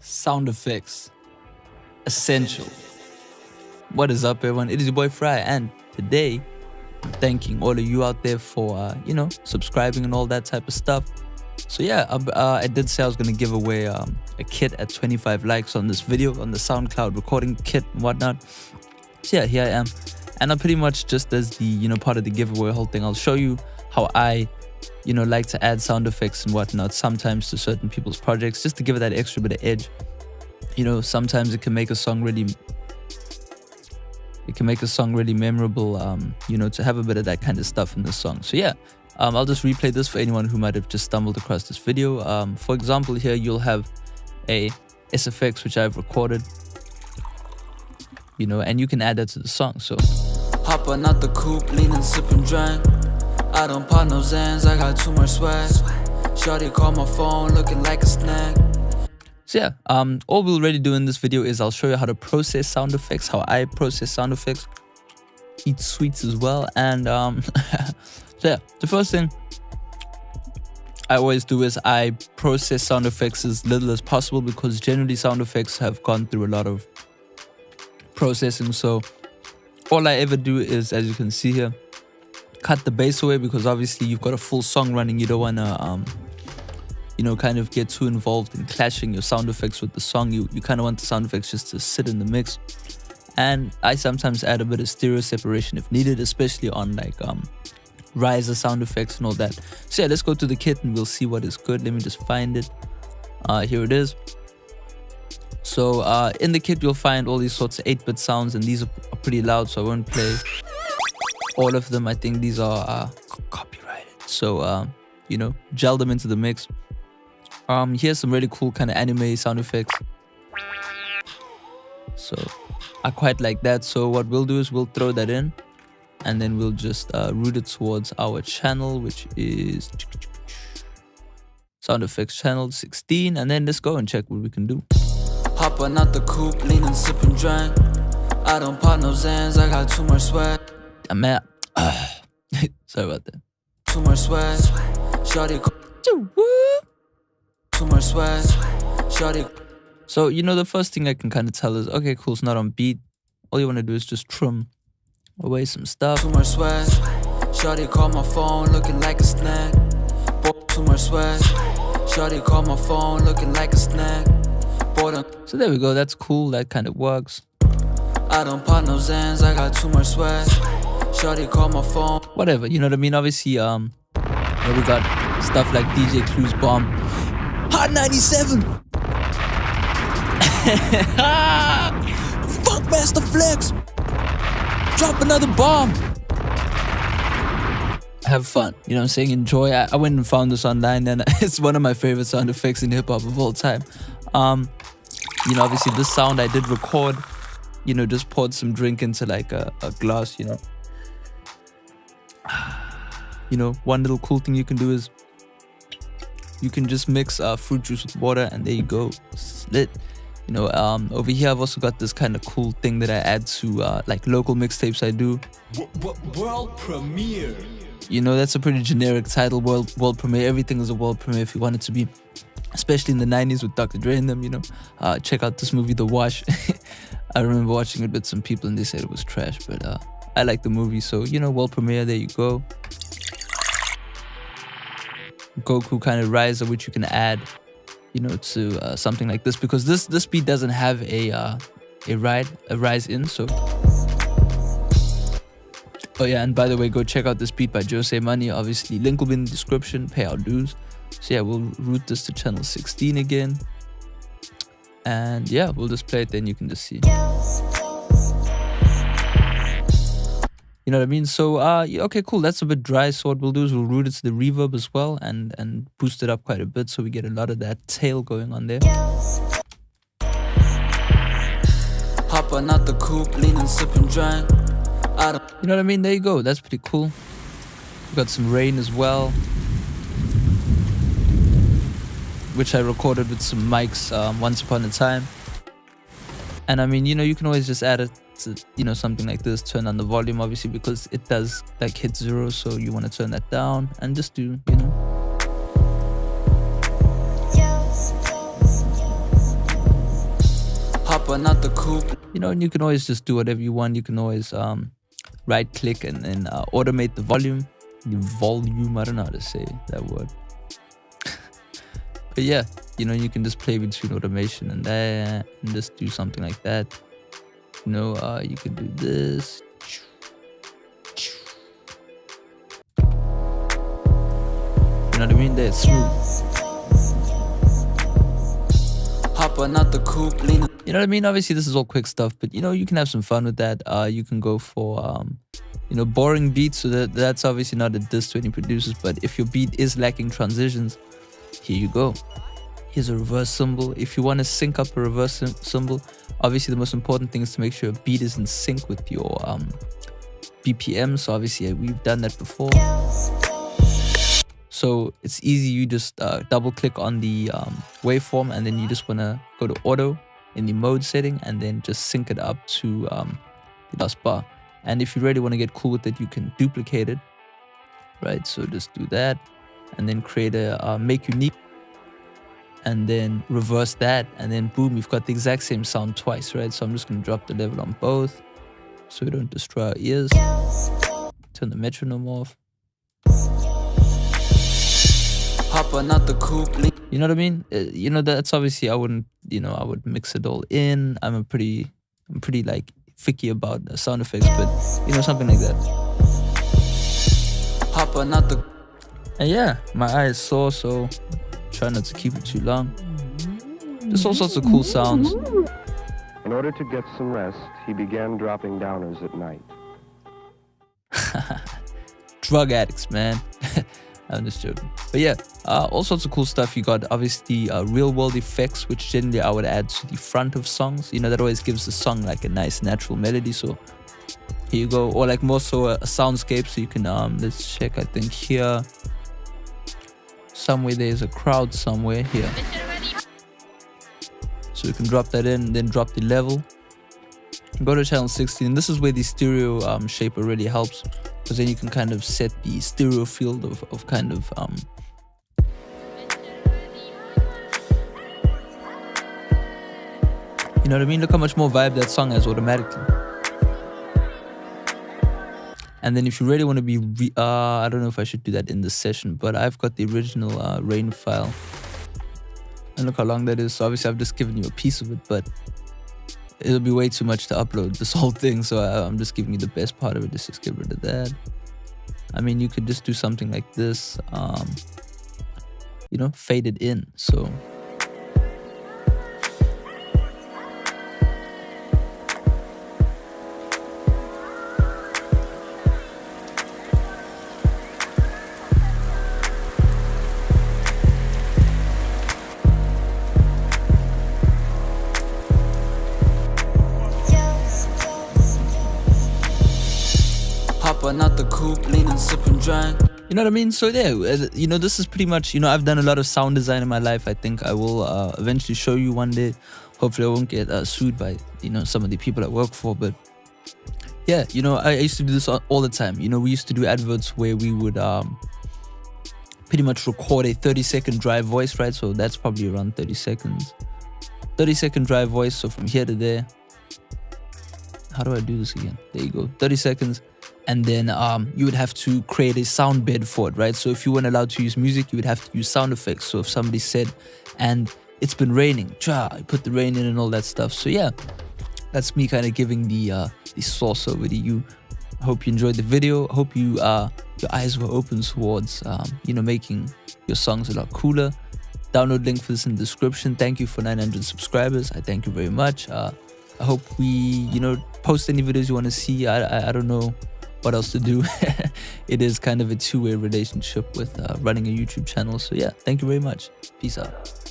Sound effects. Essential. What is up, everyone? It is your boy Farai, and today I'm thanking all of you out there for, subscribing and all that type of stuff. So yeah, I did say I was going to give away a kit at 25 likes on this video, on the SoundCloud recording kit and whatnot. So yeah, here I am. And I pretty much, just as the, part of the giveaway whole thing, I'll show you how I, like to add sound effects and whatnot sometimes to certain people's projects, just to give it that extra bit of edge. Sometimes it can make a song really memorable, to have a bit of that kind of stuff in the song. So yeah, I'll just replay this for anyone who might have just stumbled across this video. For example, here you'll have a SFX which I've recorded, and you can add that to the song. So hopping out the coupe, leaning, sipping, drink. I don't pop no Zans, I got too much swag. Shorty call my phone, looking like a snack. So yeah, all we'll really do in this video is I'll show you how to process sound effects, how I process sound effects, eat sweets as well. And so yeah, the first thing I always do is I process sound effects as little as possible, because generally sound effects have gone through a lot of processing. So all I ever do is, as you can see here, cut the bass away, because obviously you've got a full song running. You don't want to kind of get too involved in clashing your sound effects with the song. You kind of want the sound effects just to sit in the mix. And I sometimes add a bit of stereo separation if needed, especially on like riser sound effects and all that. So yeah, let's go to the kit and we'll see what is good. Let me just find it. Here it is. So in the kit you'll find all these sorts of 8-bit sounds, and these are pretty loud, so I won't play all of them. I think these are copyrighted, so gel them into the mix. Here's some really cool kind of anime sound effects, so I quite like that. So what we'll do is we'll throw that in, and then we'll just route it towards our channel, which is sound effects channel 16, and then let's go and check what we can do. Hopping out the coupe, leaning, sipping, drink. I don't pop no Zans, I got too much swag. I'm out. Sorry about that. Too much swag. Shorty too much swag. Shorty. So the first thing I can kind of tell is, okay, cool, it's not on beat. All you want to do is just trim away some stuff. Too much swag. Shorty call my phone, looking like a snack. Too much swag. Shorty call my phone, looking like a snack. So there we go, that's cool, that kind of works. I don't pop no Zans, I got too much swag. Shorty call my phone. Whatever, you know what I mean? Obviously, we got stuff like DJ Clue's bomb. Hot 97! Fuck Master Flex! Drop another bomb! Have fun, you know what I'm saying? Enjoy. I went and found this online, and it's one of my favorite sound effects in hip-hop of all time. Obviously this sound I did record, just poured some drink into like a glass, one little cool thing you can do is you can just mix fruit juice with water, and there you go, it's lit. Over here I've also got this kind of cool thing that I add to like local mixtapes I do. World premiere. That's a pretty generic title, world premiere. Everything is a world premiere if you want it to be, especially in the 90s with Dr. Dre in them. Check out this movie The Wash. I remember watching it with some people and they said it was trash, but I like the movie, so world premiere, there you go. Goku kind of riser, which you can add to something like this, because this beat doesn't have a rise in. So oh yeah, and by the way, go check out this beat by Jose Money. Obviously link will be in the description, pay our dues. So yeah, we'll route this to channel 16 again, and yeah, we'll just play it, then you can just see. You know what I mean? So okay, cool, that's a bit dry. So what we'll do is we'll route it to the reverb as well, and boost it up quite a bit, so we get a lot of that tail going on there. Hopping out the coupe, leaning, sipping, drink. You know what I mean? There you go, that's pretty cool. We got some rain as well, which I recorded with some mics once upon a time. And I mean, you can always just add it to, something like this. Turn on the volume, obviously, because it does like hit 0, so you want to turn that down and just do, Hopping out the coupe. You know, and you can always just do whatever you want. You can always right click and then automate the volume. I don't know how to say that word. But yeah, you know, you can just play between automation and that and just do something like that. You know, you can do this. You know what I mean? That's smooth. Hopping out the coupe, leaning. You know what I mean? Obviously, this is all quick stuff, but you know, you can have some fun with that. You can go for, you know, boring beats. So that's obviously not a diss to any producers, but if your beat is lacking transitions, here you go. Here's a reverse cymbal. If you want to sync up a reverse cymbal, obviously the most important thing is to make sure a beat is in sync with your BPM. So obviously we've done that before. So it's easy. You just double click on the waveform, and then you just want to go to auto in the mode setting and then just sync it up to the last bar. And if you really want to get cool with it, you can duplicate it, right? So just do that and then create a make unique and then reverse that, and then boom, you've got the exact same sound twice, right? So I'm just going to drop the level on both so we don't destroy our ears. Turn the metronome off. Hopping out the coupe. You know what I mean? You know, that's obviously, I wouldn't, you know, I would mix it all in. I'm pretty like picky about sound effects, but you know, something like that. Hopping out the. And yeah, my eye is sore, so try not to keep it too long. Just all sorts of cool sounds. In order to get some rest, he began dropping downers at night. Drug addicts, man. I'm just joking. But yeah, all sorts of cool stuff. You got obviously real world effects, which generally I would add to the front of songs. You know, that always gives the song like a nice natural melody. So here you go. Or like more so a soundscape. So you can, let's check, I think here. Somewhere there's a crowd somewhere here. So you can drop that in, then drop the level. Go to channel 16. This is where the stereo shaper really helps, because then you can kind of set the stereo field of kind of you know what I mean? Look how much more vibe that song has automatically. And then if you really want to be I don't know if I should do that in the session, but I've got the original rain file, and look how long that is. So obviously I've just given you a piece of it, but it'll be way too much to upload this whole thing, so I'm just giving you the best part of it. Just get rid of that. I mean, you could just do something like this, you know, fade it in. So Hopping out the coupe, leaning, sipping, drink. you know what I mean? So yeah, you know, this is pretty much, you know, I've done a lot of sound design in my life. I think I will eventually show you one day. Hopefully I won't get sued by, you know, some of the people I work for. But yeah, you know, I used to do this all the time. You know, we used to do adverts where we would pretty much record a 30-second dry voice, right? So that's probably around 30 seconds. 30-second dry voice, so from here to there. How do I do this again? There you go, 30 seconds. And then you would have to create a sound bed for it, right? So if you weren't allowed to use music, you would have to use sound effects. So if somebody said, and it's been raining, I put the rain in and all that stuff. So yeah, that's me kind of giving the source over to you. I hope you enjoyed the video. I hope you your eyes were open towards you know, making your songs a lot cooler. Download link for this in the description. Thank you for 900 subscribers. I thank you very much. I hope we, you know, post any videos you want to see. I don't know what else to do. It is kind of a two-way relationship with running a YouTube channel. So yeah, thank you very much. Peace out.